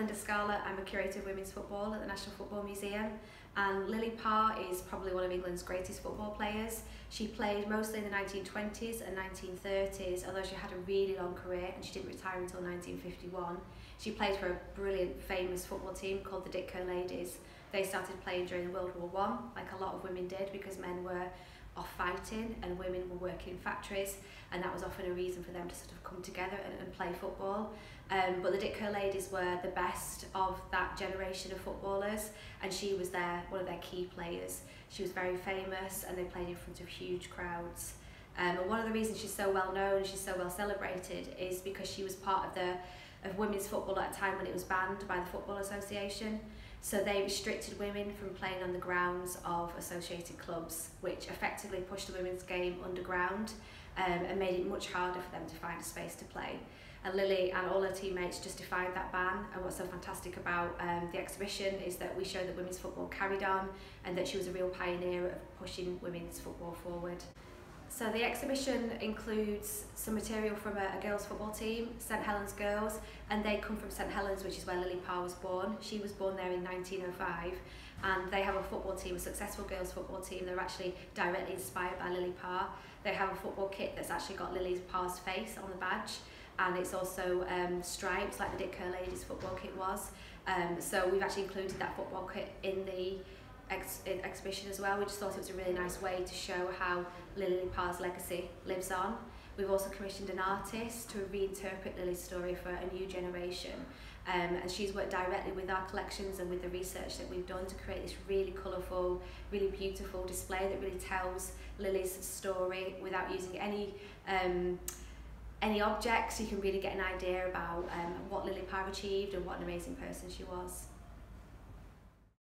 Linda Scarlett. I'm a curator of women's football at the National Football Museum, and Lily Parr is probably one of England's greatest football players. She played mostly in the 1920s and 1930s, although she had a really long career and she didn't retire until 1951. She played for a brilliant, famous football team called the Ditko Ladies. They started playing during World War I, like a lot of women did, because men were off fighting and women were working in factories, and that was often a reason for them to sort of come together and play football. But the Ditko Ladies were the best of that generation of footballers, and she was one of their key players. She was very famous and they played in front of huge crowds. And one of the reasons she's so well known, she's so well celebrated, is because she was part of women's football at a time when it was banned by the Football Association. So they restricted women from playing on the grounds of associated clubs, which effectively pushed the women's game underground and made it much harder for them to find a space to play. And Lily and all her teammates just defied that ban, and what's so fantastic about the exhibition is that we show that women's football carried on and that she was a real pioneer of pushing women's football forward. So the exhibition includes some material from a girls' football team, St Helens Girls, and they come from St Helens, which is where Lily Parr was born. She was born there in 1905, and they have a football team, a successful girls' football team. They're actually directly inspired by Lily Parr. They have a football kit that's actually got Lily Parr's face on the badge, and it's also stripes like the Ditko Ladies football kit was. So we've actually included that football kit in the exhibition as well. We just thought it was a really nice way to show how Lily Parr's legacy lives on. We've also commissioned an artist to reinterpret Lily's story for a new generation, and she's worked directly with our collections and with the research that we've done to create this really colourful, really beautiful display that really tells Lily's story without using any objects. You can really get an idea about what Lily Parr achieved and what an amazing person she was.